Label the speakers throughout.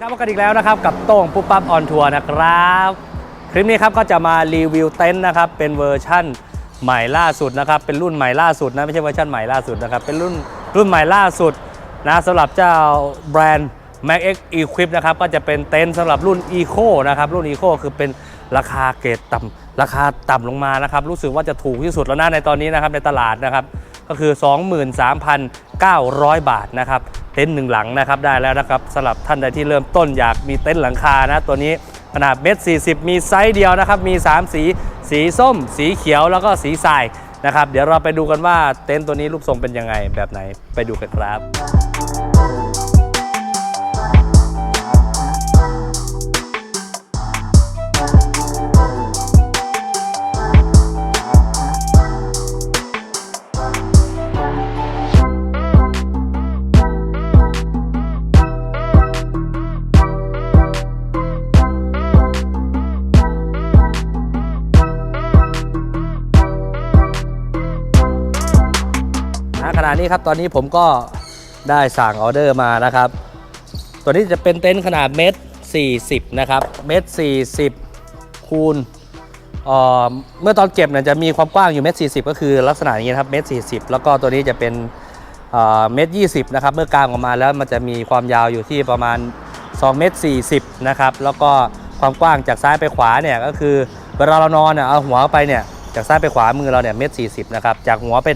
Speaker 1: ครับพบกันอีกแล้วนะครับกับโต้งปุ๊บปั๊บออนทัวร์นะครับคลิปนี้ครับก็จะมารีวิวเต็นท์นะครับเป็นเวอร์ชั่นใหม่ล่าสุดนะครับเป็นรุ่นใหม่ล่าสุดนะไม่ใช่เวอร์ชั่นใหม่ล่าสุดนะครับเป็นรุ่นใหม่ล่าสุดนะสำหรับเจ้าแบรนด์ MacX Equip นะครับก็จะเป็นเต็นท์สำหรับรุ่น Eco นะครับรุ่น Eco คือเป็นราคาเกรดต่ำราคาต่ำลงมานะครับรู้สึกว่าจะถูกที่สุดแล้วนะในตอนนี้นะครับในตลาดนะครับก็คือ 23,900 บาทนะครับเต็นท์หนึ่งหลังนะครับได้แล้วนะครับสำหรับท่านใดที่เริ่มต้นอยากมีเต็นท์หลังคานะตัวนี้ขนาด1.40 มีไซส์เดียวนะครับมี3สีส้มสีเขียวแล้วก็สีทรายนะครับเดี๋ยวเราไปดูกันว่าเต็นท์ตัวนี้รูปทรงเป็นยังไงแบบไหนไปดูกันครับขณะนี้ครับตอนนี้ผมก็ได้สั่งออเดอร์มานะครับตัวนี้จะเป็นเต็นท์ขนาด1.40 นะครับ1.40 คูณเมื่อตอนเก็บเนี่ยจะมีความกว้างอยู่1.40 ก็คือลักษณะอย่างนี้ครับ1.40 แล้วก็ตัวนี้จะเป็น1.20 นะครับเมื่อกางออกมาแล้วมันจะมีความยาวอยู่ที่ประมาณ2.40 นะครับแล้วก็ความกว้างจากซ้ายไปขวาเนี่ยก็คือเวลาเรานอนเนี่ยเอาหัวไปเนี่ยจากซ้ายไปขวามือเราเนี่ย1.40 นะครับจากหัวไป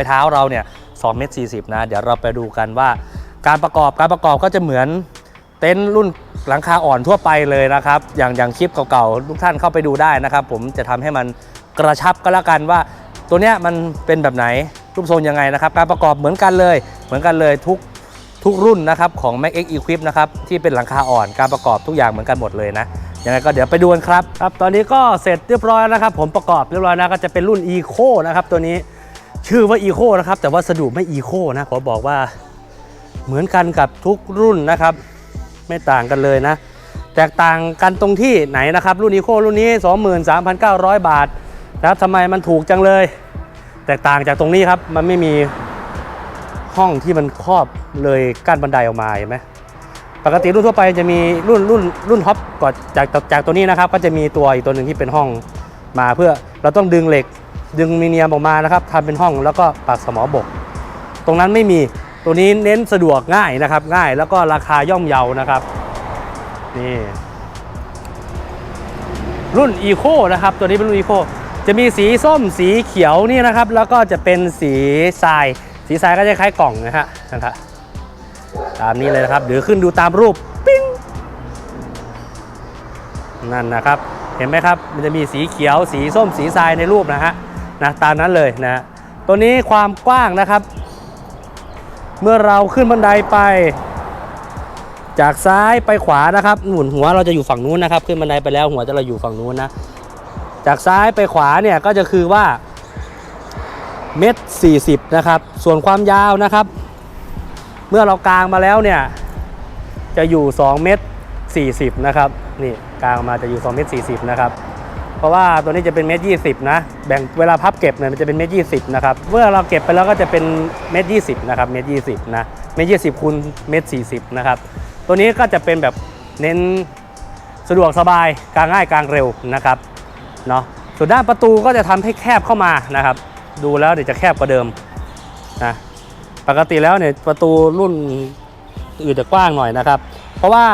Speaker 1: เท้าเราเนี่ย2.40 นะเดี๋ยวเราไปดูกันว่าการประกอบก็จะเหมือนเต็นท์รุ่นหลังคาอ่อนทั่วไปเลยนะครับอย่างคลิปเก่าๆทุกท่านเข้าไปดูได้นะครับผมจะทำให้มันกระชับก็แล้วกันว่าตัวเนี้ยมันเป็นแบบไหนรูปทรงยังไงนะครับการประกอบเหมือนกันเลยทุกรุ่นนะครับของ MacX Equip นะครับที่เป็นหลังคาอ่อนการประกอบทุกอย่างเหมือนกันหมดเลยนะยังไงก็เดี๋ยวไปดูกันครับตอนนี้ก็เสร็จเรียบร้อยแล้วนะครับผมประกอบเรียบร้อยนะก็จะเป็นรุ่น Eco นะครับตัวนี้ชื่อว่า Eco นะครับแต่วัสดุไม่ Eco นะขอบอกว่าเหมือนกันกับทุกรุ่นนะครับไม่ต่างกันเลยนะแตกต่างกันตรงที่ไหนนะครับรุ่น Eco รุ่นนี้ 23,900 บาทนะครับทำไมมันถูกจังเลยแตกต่างจากตรงนี้ครับมันไม่มีห้องที่มันครอบเลยกั้นบันไดออกมาเห็นไหมปกติรุ่นทั่วไปจะมีรุ่นท็อปก่อนจากตัวนี้นะครับก็จะมีตัวอีกตัวหนึ่งที่เป็นห้องมาเพื่อเราต้องดึงเหล็กดึงมีเนียมออกมานะครับทำเป็นห้องแล้วก็ปักสมอบกตรงนั้นไม่มีตัวนี้เน้นสะดวกง่ายนะครับง่ายแล้วก็ราคาย่อมเยานะครับนี่รุ่น Eco นะครับตัวนี้เป็นรุ่น Eco จะมีสีส้มสีเขียวนี่นะครับแล้วก็จะเป็นสีทรายก็จะคล้ายกล่องนะครับตามนี้เลยนะครับเดี๋ยวขึ้นดูตามรูปปิ้งนั่นนะครับเห็นไหมครับมันจะมีสีเขียวสีส้มสีทรายในรูปนะฮะตามนั้นเลยนะตัวนี้ความกว้างนะครับเมื่อเราขึ้นบันไดไปจากซ้ายไปขวานะครับหนุนหัวเราจะอยู่ฝั่งนู้นนะครับขึ้นบันไดไปแล้วหัวจะเราอยู่ฝั่งนู้นนะจากซ้ายไปขวาเนี่ยก็จะคือว่า1.40 นะครับส่วนความยาวนะครับเมื่อเรากางมาแล้วเนี่ยจะอยู่2.40 นะครับนี่กางมาจะอยู่2.40 นะครับเพราะว่าตัวนี้จะเป็น1.20 นะแบ่งเวลาพับเก็บเนี่ยมันจะเป็น1.20 นะครับเมื่อเราเก็บไปแล้วก็จะเป็น1.20 นะครับ1.20 นะ1.20 คูณ1.40 นะครับตัวนี้ก็จะเป็นแบบเน้นสะดวกสบายกางง่ายกางเร็วนะครับเนาะส่วนด้านประตูก็จะทำให้แคบเข้ามานะครับดูแล้วเดี๋ยวจะแคบกว่าเดิมนะปกติแล้วเนี่ยประตูรุ่นอื่นจะกว้างหน่อยนะครับเพราะว่า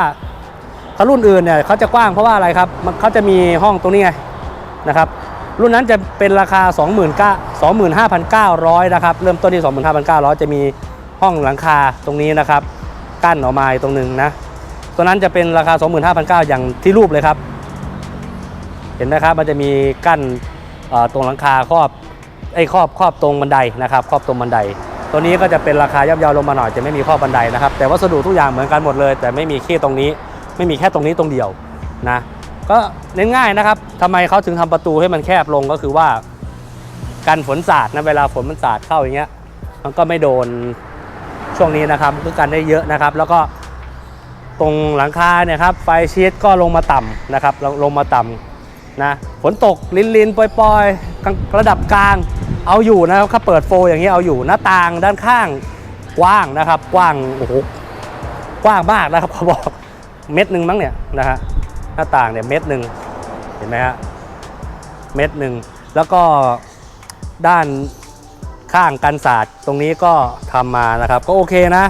Speaker 1: ถ้ารุ่นอื่นเนี่ยเขาจะกว้างเพราะว่าอะไรครับเขาจะมีห้องตรงนี้ไงนะครับรุ่นนั้นจะเป็นราคา 25,900 นะครับเริ่มต้นที่ 25,900 จะมีห้องหลังคาตรงนี้นะครับกั้นออกมาตรงนึงนะตัวนั้นจะเป็นราคา 25,900 อย่างที่รูปเลยครับเห็นไหมครับมันจะมีกั้นตรงหลังคาครอบตรงบันไดนะครับครอบตรงบันไดตัวนี้ก็จะเป็นราคาย่อมเยาลงมาหน่อยจะไม่มีครอบบันไดนะครับแต่วัสดุทุกอย่างเหมือนกันหมดเลยแต่ไม่มีแค่ตรงนี้ไม่มีแค่ตรงนี้ตรงเดียวนะก็เน้นง่ายนะครับทำไมเขาถึงทำประตูให้มันแคบลงก็คือว่ากันฝนสาดนะเวลาฝนมันสาดเข้าอย่างเงี้ยมันก็ไม่โดนช่วงนี้นะครับคือกันได้เยอะนะครับแล้วก็ตรงหลังคาเนี่ยครับไฟชีทก็ลงมาต่ำนะครับลงมาต่ำนะฝนตกลินปล่อยๆระดับกลางเอาอยู่นะครับถ้าเปิดโฟอย่างนี้เอาอยู่หน้าต่างด้านข้างกว้างนะครับกว้างโอ้โหกว้างมากนะครับเขาบอก เม็ดหนึ่งมั้งเนี่ยนะฮะหน้าต่างเนี่ยเม็ดหนึ่งเห็นไหมฮะเม็ดหนึ่งแล้วก็ด้านข้างกันศาสตร์ตรงนี้ก็ทำมานะครับก็โอเคนะ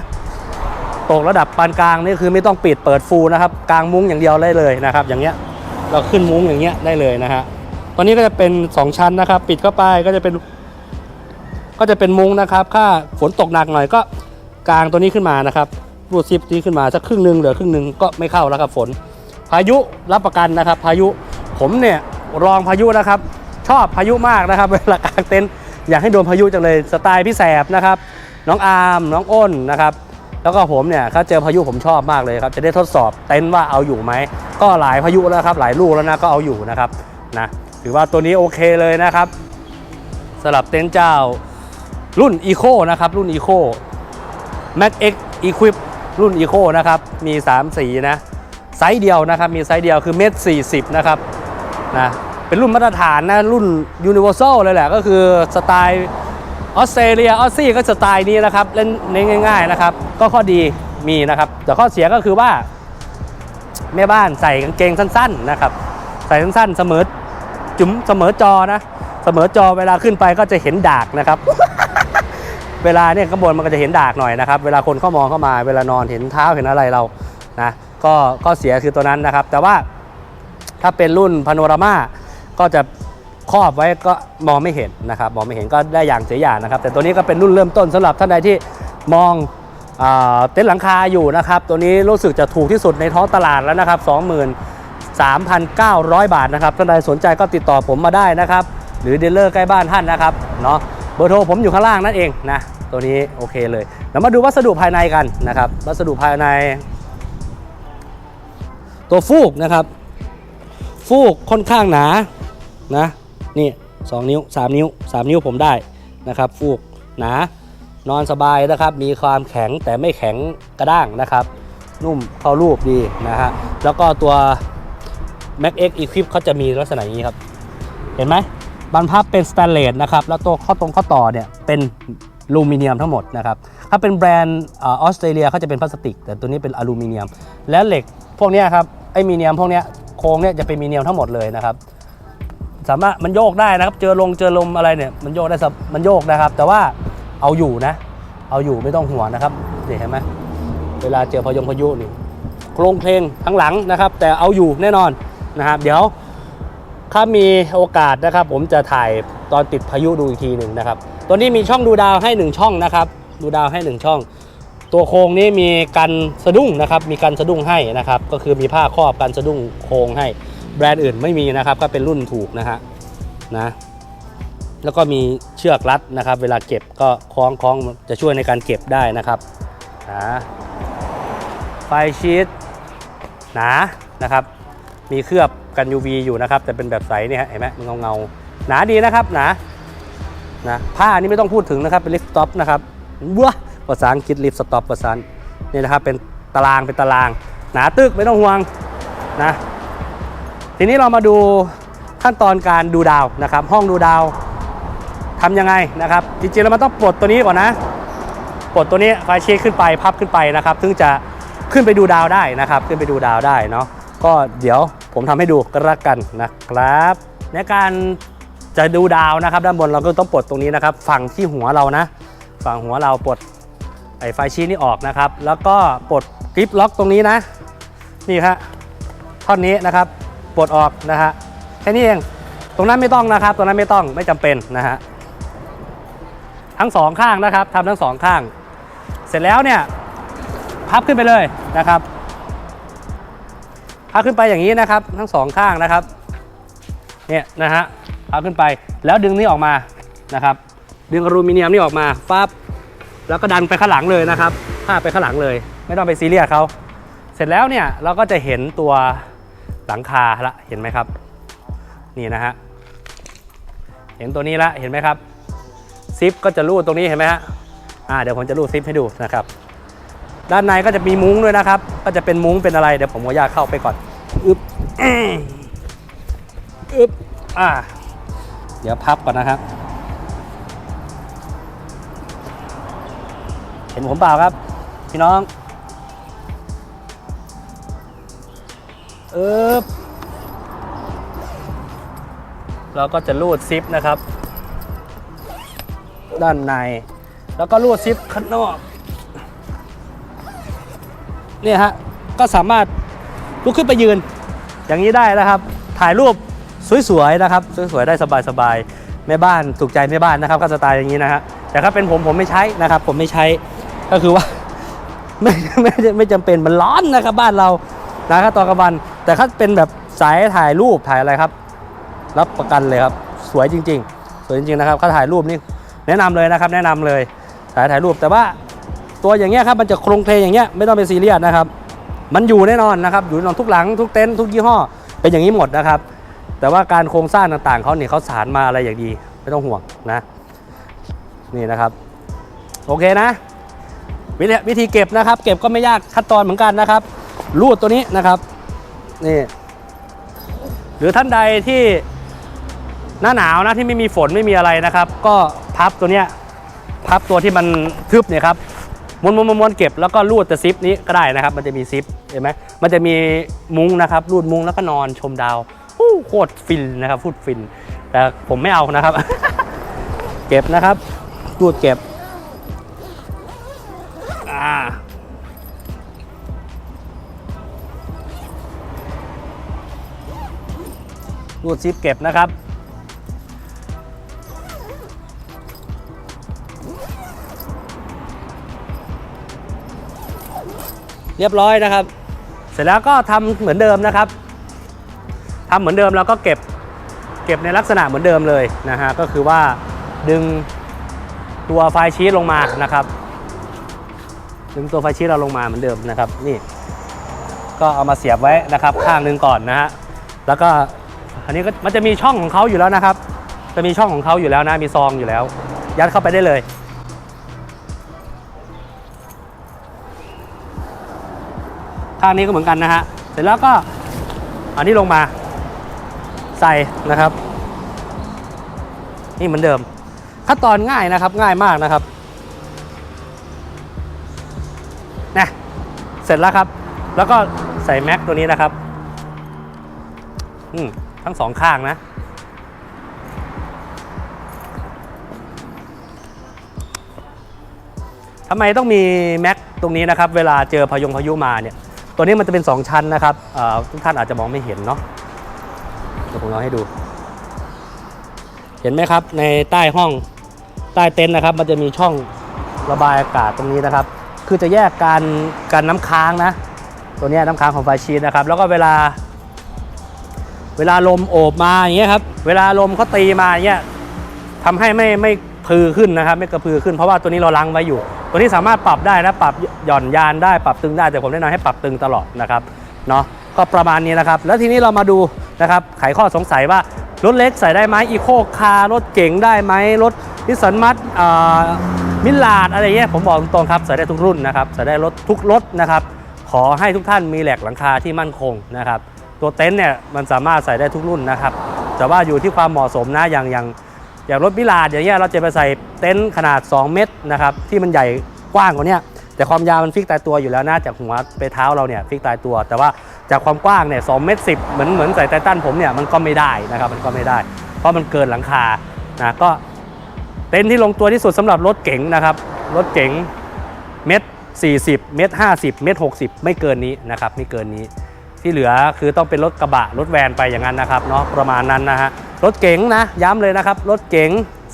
Speaker 1: ตกระดับปานกลางนี่คือไม่ต้องปิดเปิดฟูลนะครับกลางมุ้งอย่างเดียวได้เลยนะครับอย่างเงี้ยเราขึ้นมุ้งอย่างเงี้ยได้เลยนะฮะตอนนี้ก็จะเป็น2ชั้นนะครับปิดเข้าไปก็จะเป็นมุ้งนะครับถ้าฝนตกหนักหน่อยก็กลางตัวนี้ขึ้นมานะครับรูดซิปนี้ขึ้นมาสักครึ่งนึงเหลือครึ่งนึงก็ไม่เข้าแล้วครับฝนพายุรับประกันนะครับพายุผมเนี่ยรองพายุนะครับชอบพายุมากนะครับเวลากางเต็นท์อยากให้โดนพายุจังเลยสไตล์พี่แสบนะครับน้องอาร์มน้องอ้นนะครับแล้วก็ผมเนี่ยถ้าเจอพายุผมชอบมากเลยครับจะได้ทดสอบเต็นท์ว่าเอาอยู่ไหมก็หลายพายุแล้วครับหลายลูกแล้วนะก็เอาอยู่นะครับนะถือว่าตัวนี้โอเคเลยนะครับสำหรับเต็นท์เจ้ารุ่น Eco นะครับรุ่น Eco Max X Equip รุ่น Eco นะครับมี3สีนะไซส์เดียวนะครับมีไซส์เดียวคือเมตร40นะครับนะเป็นรุ่นมาตรฐานนะรุ่น Universal เลยแหละก็คือสไตล์ออสเตรเลียออสซี่ก็สไตล์นี้นะครับเล่นง่ายๆนะครับก็ข้อดีมีนะครับแต่ข้อเสียก็คือว่าแม่บ้านใส่กางเกงสั้นๆนะครับใส่สั้นๆเสมอจอนะเสมอจอเวลาขึ้นไปก็จะเห็นดากนะครับ เวลาเนี่ยข้างบนมันก็จะเห็นดากหน่อยนะครับเวลาคนเข้ามองเข้ามาเวลานอนเห็นเท้าเห็นอะไรเรานะก็เสียคือตัวนั้นนะครับแต่ว่าถ้าเป็นรุ่นพาโนรามาก็จะครอบไว้ก็มองไม่เห็นนะครับมองไม่เห็นก็ได้อย่างเสียอย่างนะครับแต่ตัวนี้ก็เป็นรุ่นเริ่มต้นสำหรับท่านใดที่มองเต็นท์หลังคาอยู่นะครับตัวนี้รู้สึกจะถูกที่สุดในท้องตลาดแล้วนะครับ 23,900 บาทนะครับท่านใดสนใจก็ติดต่อผมมาได้นะครับหรือดีลเลอร์ใกล้บ้านท่านนะครับเนาะเบอร์โทรผมอยู่ข้างล่างนั่นเองนะตัวนี้โอเคเลยแล้วมาดูวัสดุภายในกันนะครับวัสดุภายในตัวฟูกนะครับฟูกค่อนข้างหนานะนี่2นิ้ว3นิ้ว3นิ้วผมได้นะครับฟูกหนานอนสบายนะครับมีความแข็งแต่ไม่แข็งกระด้างนะครับนุ่มเข้ารูปดีนะฮะแล้วก็ตัว Max X Equip เขาจะมีลักษณะอย่างนี้ครับเห็นไหมบานพับเป็นสแตนเลสนะครับแล้วตัวข้อต่อเนี่ยเป็นอลูมิเนียมทั้งหมดนะครับถ้าเป็นแบรนด์ออสเตรเลียเขาจะเป็นพลาสติกแต่ตัวนี้เป็นอลูมิเนียมและเหล็กพวกนี้ครับไอ้มีเนียมพวกนี้โครงเนี่ยจะเป็นมีเนียมทั้งหมดเลยนะครับสามารถมันโยกได้นะครับเจอลมอะไรเนี่ยมันโยกได้มันโยกนะครับแต่ว่าเอาอยู่นะเอาอยู่ไม่ต้องห่วงนะครับเห็นไหมเวลาเจอพายุนี่โครงเพลงทั้งหลังนะครับแต่เอาอยู่แน่นอนนะครับเดี๋ยวถ้ามีโอกาสนะครับผมจะถ่ายตอนติดพายุดูอีกทีหนึ่งนะครับตัวนี้มีช่องดูดาวให้1ช่องนะครับดูดาวให้1ช่องตัวโครงนี้มีกันสะดุ้งนะครับมีกันสะดุ้งให้นะครับก็คือมีผ้าครอบกันสะดุ้งโครงให้แบรนด์อื่นไม่มีนะครับก็เป็นรุ่นถูกนะฮะนะแล้วก็มีเชือกรัดนะครับเวลาเก็บก็คล้องจะช่วยในการเก็บได้นะครับนะไฟชีตหนานะครับมีเคลือบกัน UV อยู่นะครับแต่เป็นแบบใสเนี่ยเห็นไหมมันเงาหนาดีนะครับหนาผ้านี่ไม่ต้องพูดถึงนะครับเป็นลิฟต์สต็อปนะครับว้าภาษาอังกฤษลิฟต์สต็อปภาษานี่นะครับเป็นตารางหนาตึกไม่ต้องห่วงนะทีนี้เรามาดูขั้นตอนการดูดาวนะครับห้องดูดาวทำยังไงนะครับจริงๆแล้วมันต้องปลดตัวนี้ก่อนนะปลดตัวนี้ไฟเช็คขึ้นไปพับขึ้นไปนะครับถึงจะขึ้นไปดูดาวได้นะครับขึ้นไปดูดาวได้เนาะก็เดี๋ยวผมทำให้ดูกันละกันนะครับในการจะดูดาวนะครับด้านบนเราก็ต้องปลดตรงนี้นะครับฝั่งที่หัวเรานะฝั่งหัวเราปลดไอ้ไฟชี้นี่ออกนะครับแล้วก็ปลดกริปล็อกตรงนี้นะนี่ครับท่อนนี้นะครับปลดออกนะฮะแค่นี้เองตรงนั้นไม่ต้องนะครับตรงนั้นไม่ต้องไม่จำเป็นนะฮะทั้ง2ข้างนะครับทำทั้ง2ข้างเสร็จแล้วเนี่ยพับขึ้นไปเลยนะครับพับขึ้นไปอย่างนี้นะครับทั้ง2ข้างนะครับเนี่ยนะฮะพับขึ้นไปแล้วดึงนี่ออกมานะครับดึงอลูมิเนียมนี่ออกมาปั๊บแล้วก็ดันไปข้างหลังเลยนะครับพาดไปข้างหลังเลยไม่ต้องไปซีเรียสเขาเสร็จแล้วเนี่ยเราก็จะเห็นตัวหลังคาละเห็นไหมครับนี่นะฮะเห็นตัวนี้ละเห็นไหมครับซิปก็จะรูดตรงนี้เห็นไหมฮะเดี๋ยวผมจะรูดซิปให้ดูนะครับด้านในก็จะมีมุ้งด้วยนะครับก็จะเป็นมุ้งเป็นอะไรเดี๋ยวผมขออนุญาตเข้าไปก่อนอึ๊บเดี๋ยวพับก่อนนะครับเห็นผมเปล่าครับพี่น้อง เราก็จะรูดซิปนะครับ ด้านในแล้วก็รูดซิปข้างนอกเนี่ยฮะก็สามารถลุกขึ้นไปยืนอย่างนี้ได้นะครับถ่ายรูปสวยๆนะครับสวยๆได้สบายๆแม่บ้านถูกใจแม่บ้านนะครับก็สไตล์อย่างนี้นะฮะแต่ถ้าเป็นผมไม่ใช้นะครับผมไม่ใช้ก็คือว่าไม่จำเป็นมันร้อนนะครับบ้านเรานะครับตอนกลางวันแต่ถ้าเป็นแบบสายถ่ายรูปถ่ายอะไรครับรับประกันเลยครับสวยจริงๆสวยจริงๆนะครับถ้าถ่ายรูปนี่แนะนำเลยนะครับแนะนำเลยสายถ่ายรูปแต่ว่าตัวอย่างเงี้ยครับมันจะโครงเพลงอย่างเงี้ยไม่ต้องเป็นซีเรียสนะครับมันอยู่แน่นอนนะครับอยู่แน่นอนทุกหลังทุกเต็นท์ทุกยี่ห้อเป็นอย่างนี้หมดนะครับแต่ว่าการโครงสร้างต่างๆเขาเนี่ยเขาสานมาอะไรอย่างดีไม่ต้องห่วงนะนี่นะครับโอเคนะวิธีเก็บนะครับเก็บก็ไม่ยากขั้นตอนเหมือนกันนะครับรูดตัวนี้นะครับนี่หรือท่านใดที่หน้าหนาวนะที่ไม่มีฝนไม่มีอะไรนะครับก็พับตัวเนี้ยพับตัวที่มันทึบเนี่ยครับม้วนเก็บแล้วก็รูดแต่ซิปนี้ก็ได้นะครับมันจะมีซิปเห็นไหมมันจะมีมุ้งนะครับรูดมุ้งแล้วก็นอนชมดาวโคตรฟินนะครับพูดฟินแต่ผมไม่เอานะครับ เก็บนะครับรูดเก็บรูดซิปเก็บนะครับเรียบร้อยนะครับเสร็จแล้วก็ทำเหมือนเดิมนะครับทำเหมือนเดิมแล้วก็เก็บในลักษณะเหมือนเดิมเลยนะฮะก็คือว่าดึงตัวไฟชีทลงมานะครับดึงตัวไฟชีทเราลงมาเหมือนเดิมนะครับนี่ก็เอามาเสียบไว้นะครับข้างหนึ่งก่อนนะฮะแล้วก็อันนี้ก็มันจะมีช่องของเขาอยู่แล้วนะครับจะมีช่องของเขาอยู่แล้วนะมีซองอยู่แล้วยัดเข้าไปได้เลยข้างนี้ก็เหมือนกันนะฮะเสร็จแล้วก็อันนี้ลงมาใส่นะครับนี่เหมือนเดิมขั้นตอนง่ายนะครับง่ายมากนะครับนะเสร็จแล้วครับแล้วก็ใส่แม็กตัวนี้นะครับทั้งสองข้างนะทำไมต้องมีแม็กตรงนี้นะครับเวลาเจอพายุมาเนี่ยตัวนี้มันจะเป็น2ชั้นนะครับทุกท่านอาจจะมองไม่เห็นเนาะเดี๋ยวผมเอาให้ดูเห็นไหมครับในใต้ห้องใต้เต็นท์นะครับมันจะมีช่องระบายอากาศตรงนี้นะครับคือจะแยกการน้ำค้างนะตัวนี้น้ำค้างของไฟชีทนะครับแล้วก็เวลาลมโอบมาอย่างเงี้ยครับเวลาลมเขาตีมาอย่างเงี้ยทำให้ไม่พือขึ้นนะครับไม่กระพือขึ้นเพราะว่าตัวนี้เราล้างไว้อยู่ตัวนี้สามารถปรับได้นะปรับหย่อนยานได้ปรับตึงได้แต่ผมแนะนำให้ปรับตึงตลอดนะครับเนาะก็ประมาณนี้นะครับแล้วทีนี้เรามาดูนะครับไขข้อสงสัยว่ารถเล็กใส่ได้ไหมอีโคคาร์รถเก๋งได้ไหมรถนิสสันมัตมิลลาร์ดอะไรเงี้ยผมบอกตรงๆครับใส่ได้ทุกรุ่นนะครับใส่ได้รถทุกรถนะครับขอให้ทุกท่านมีแหลกหลังคาที่มั่นคงนะครับตัวเต็นท์เนี่ยมันสามารถใส่ได้ทุกรุ่นนะครับแต่ว่าอยู่ที่ความเหมาะสมนะอย่างรถมิลลาร์ดอย่างเงี้ยเราจะไปใส่เต็นท์ขนาด2 เมตรนะครับที่มันใหญ่กว้างกว่านี้แต่ความยาวมันฟิกตายตัวอยู่แล้วนะจากหัวไปเท้าเราเนี่ยฟิกตายตัวแต่ว่าจากความกว้างเนี่ย2 เมตร 10เหมือนใส่ไททันผมเนี่ยมันก็ไม่ได้นะครับมันก็ไม่ได้เพราะมันเกินหลังคานะก็เต็นท์ที่ลงตัวที่สุดสำหรับรถเก๋งนะครับรถเก๋งเมตร 40 เมตร 50 เมตร 60ไม่เกินนี้นะครับไม่เกินนี้ที่เหลือคือต้องเป็นรถกระบะรถแวนไปอย่างนั้นนะครับเนาะประมาณนั้นนะฮะรถเก๋งนะย้ำเลยนะครับรถเก๋ง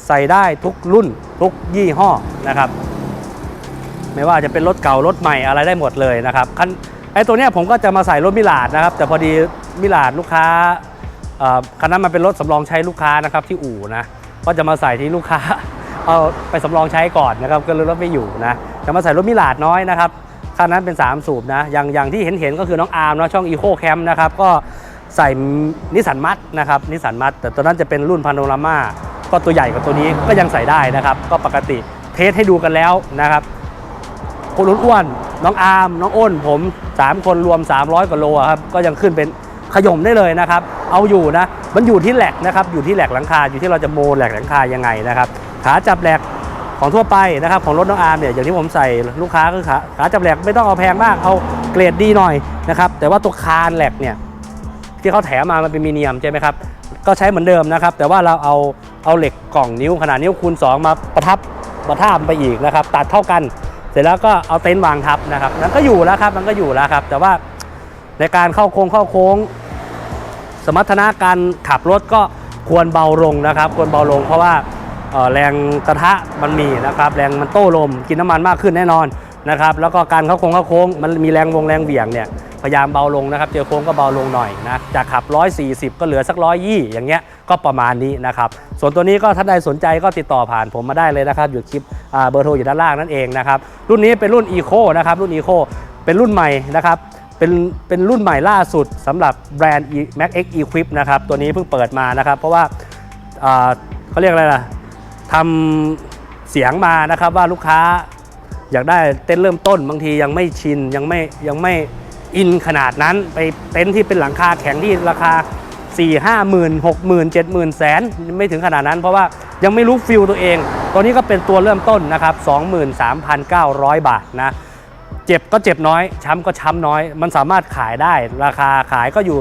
Speaker 1: ใส่ได้ทุกรุ่นทุกยี่ห้อนะครับไม่ว่าจะเป็นรถเก่ารถใหม่อะไรได้หมดเลยนะครับไอ้ตัวเนี้ยผมก็จะมาใส่รถมิลลาร์ดนะครับแต่พอดีมิลลาร์ดลูกค้าคันนั้นมันเป็นรถสำรองใช้ลูกค้านะครับที่อู่นะก็จะมาใส่ที่ลูกค้าเอาไปสำรองใช้ก่อนนะครับก็เลยรถไม่อยู่นะจะมาใส่รถมิลลาร์ดน้อยนะครับคันนั้นเป็น3 สูบนะอย่างที่เห็นก็คือน้องอาร์มเนาะช่อง Eco Camp นะครับก็ใส่นิสสันมัตนะครับนิสสันมัตแต่ตัวนั้นจะเป็นรุ่นพาโนราม่าก็ตัวใหญ่กว่าตัวนี้ก็ยังใส่ได้นะครับก็ปกติเทสให้ดูกันแล้วนะครับคนอ้วนน้องอาร์มน้องอ้นผม3 คนรวม300 กว่าโลครับก็ยังขึ้นเป็นขย่มได้เลยนะครับเอาอยู่นะมันอยู่ที่แหลกนะครับอยู่ที่แหลกหลังคาอยู่ที่เราจะโมแหลกหลังคายังไงนะครับขาจับแหลกของทั่วไปนะครับของรถน้องอาร์มเนี่ยอย่างที่ผมใส่ลูกค้าคือขาจับแหลกไม่ต้องเอาแพงมากเอาเกรดดีหน่อยนะครับแต่ว่าตัวคานแหลกเนี่ย ที่เขาแถมมามันเป็นมีเนียมใช่ไหมครับก็ใช้เหมือนเดิมนะครับแต่ว่าเราเอาเหล็กกล่องนิ้วขนาดนิ้วคูณ2มาประทาบไปอีกนะครับตัดเท่ากันเสร็จแล้วก็เอาเต็นท์วางทับนะครับมันก็อยู่แล้วครับแต่ว่าในการเข้าโค้งสมรรถนะการขับรถก็ควรเบาลงนะครับควรเบาลงเพราะว่าแรงกระทะมันมีนะครับแรงมันโต้ลมกินน้ำมันมากขึ้นแน่นอนนะครับแล้วก็การเข้าโค้งมันมีแรงเบี่ยงเนี่ยพยายามเบาลงนะครับเจอโค้งก็เบาลงหน่อยนะจากขับ140ก็เหลือสัก120อย่างเงี้ยก็ประมาณนี้นะครับส่วนตัวนี้ก็ถ้าใดสนใจก็ติดต่อผ่านผมมาได้เลยนะครับอยู่คลิปเบอร์โทรอยู่ด้านล่างนั่นเองนะครับรุ่นนี้เป็นรุ่น Eco นะครับรุ่น Eco เป็นรุ่นใหม่นะครับเป็นรุ่นใหม่ล่าสุดสำหรับแบรนด์ Max X Equip นะครับตัวนี้เพิ่งเปิดมานะครับเพราะว่าเขาเรียกอะไรล่ะทำเสียงมานะครับว่าลูกค้าอยากได้เต็นท์เริ่มต้นบางทียังไม่ชินยังไม่อินขนาดนั้นไปเต็นท์ที่เป็นหลังคาแข็งที่ราคา4-5 หมื่น6 หมื่น7 หมื่นแสนไม่ถึงขนาดนั้นเพราะว่ายังไม่รู้ฟิลตัวเองตัวนี้ก็เป็นตัวเริ่มต้นนะครับ 23,900 บาทนะเจ็บก็เจ็บน้อยช้ำก็ช้ำน้อยมันสามารถขายได้ราคาขายก็อยู่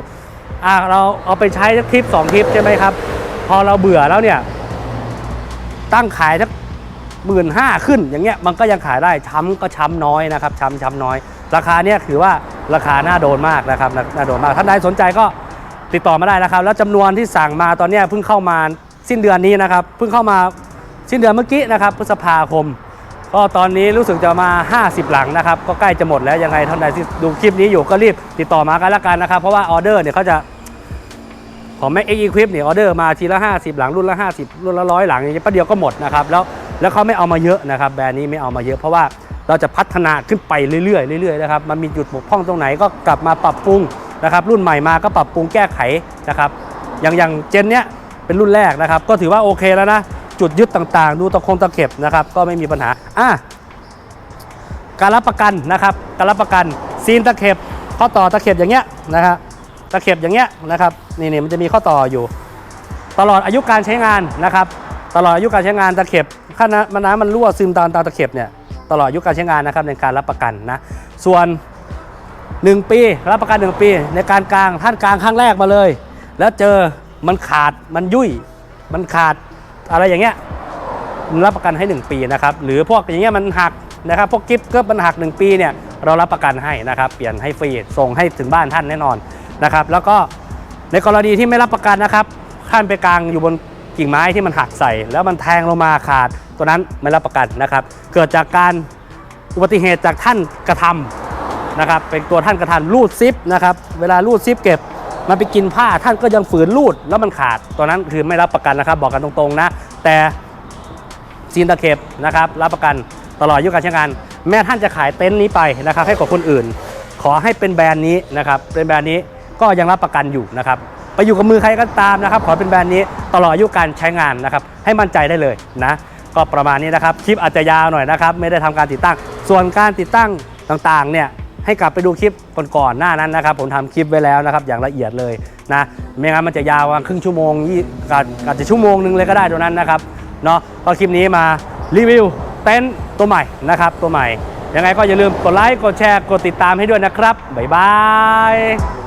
Speaker 1: เราเอาไปใช้สักคลิป2คลิปใช่ไหมครับพอเราเบื่อแล้วเนี่ยตั้งขายสัก15,000ขึ้นอย่างเงี้ยมันก็ยังขายได้ช้ำก็ช้ำน้อยนะครับช้ำน้อยราคาเนี้ยถือว่าราคาน่าโดนมากนะครับน่าโดนมากท่านใดสนใจก็ติดต่อมาได้นะครับแล้วจำนวนที่สั่งมาตอนนี้เพิ่งเข้ามาสิ้นเดือนนี้นะครับเพิ่งเข้ามาสิ้นเดือนเมื่อกี้นะครับพฤษภาคมก็ตอนนี้รู้สึกจะมา50หลังนะครับก็ใกล้จะหมดแล้วยังไงท่านใดที่ดูคลิปนี้อยู่ก็รีบติดต่อมากันละกันนะครับเพราะว่าออเดอร์เนี่ยเขาจะของ Max X Equip เนี่ยออเดอร์มาทีละ50หลังรุ่นละ50รุ่นละ100หลังอย่างเงี้ยประเดี๋ยวก็หมดนะครับแล้วเขาไม่เอามาเยอะนะครับแบรนด์นี้ไม่เอามาเยอะเพราะว่าเราจะพัฒนาขึ้นไปเรื่อยๆนะครับมันมีจุดบกพร่องตรงไหนก็กลับมาปรับปรุงนะครับรุ่นใหม่มาก็ปรับปรุงแก้ไขนะครับอย่างเจนเนี้ยเป็นรุ่นแรกนะครับก็ถือว่าโอเคแล้วนะจุดยึดต่างๆดูตะเข็บนะครับก็ไม่มีปัญหาการรับประกันนะครับการรับประกันซีนตะเข็บข้อต่อตะเข็บอย่างเงี้ยนะครับตะเข็บอย่างเงี้ยนะครับนี่มันจะมีข้อต่ออยู่ตลอดอายุการใช้งานนะครับตลอดอายุการใช้งานตะเข็บถ้าน้ำมันรั่วซึมตามตะเข็บเนี่ยตลอดอายุการใช้งานนะครับในการรับประกันนะส่วน1ปีรับประกัน1ปีในการกางท่านกางครั้งแรกมาเลยแล้วเจอมันขาดมันยุ่ยมันขาดอะไรอย่างเงี้ยรับประกันให้1ปีนะครับหรือพวกอย่างเงี้ยมันหักนะครับพวกกิ๊บเกิบมันหัก1ปีเนี่ยเรารับประกันให้นะครับเปลี่ยนให้ฟรีส่งให้ถึงบ้านท่านแน่นอนนะครับแล้วก็ในกรณีที่ไม่รับประกันนะครับท่านไปกางอยู่บนกิ่งไม้ที่มันหักใส่แล้วมันแทงลงมาขาดตัวนั้นไม่รับประกันนะครับเกิดจากการอุบัติเหตุจากท่านกระทำนะครับเป็นตัวท่านกระทำรูดซิปนะครับเวลารูดซิปเก็บมันไปกินผ้าท่านก็ยังฝืนรูดแล้วมันขาดตัวนั้นคือไม่รับประกันนะครับบอกกันตรงๆนะแต่ซีนตะเข็บนะครับรับประกันตลอดอายุการใช้งานแม้ท่านจะขายเต็นท์นี้ไปนะครับให้กับคนอื่นขอให้เป็นแบรนด์นี้นะครับเป็นแบรนด์นี้ก็ยังรับประกันอยู่นะครับไปอยู่กับมือใครก็ตามนะครับขอเป็นแบรนด์นี้ตลอดอายุการใช้งานนะครับให้มั่นใจได้เลยนะก็ประมาณนี้นะครับคลิปอาจจะยาวหน่อยนะครับไม่ได้ทำการติดตั้งส่วนการติดตั้งต่างๆเนี่ยให้กลับไปดูคลิปก่อนหน้านั้นนะครับผมทำคลิปไว้แล้วนะครับอย่างละเอียดเลยนะไม่งั้นมันจะยาวครึ่งชั่วโมงอาจจะชั่วโมงนึงเลยก็ได้ตรงนั้นนะครับเนาะก็คลิปนี้มารีวิวเต็นท์ตัวใหม่นะครับตัวใหม่ยังไงก็อย่าลืมกดไลค์กดแชร์กดติดตามให้ด้วยนะครับบ๊ายบาย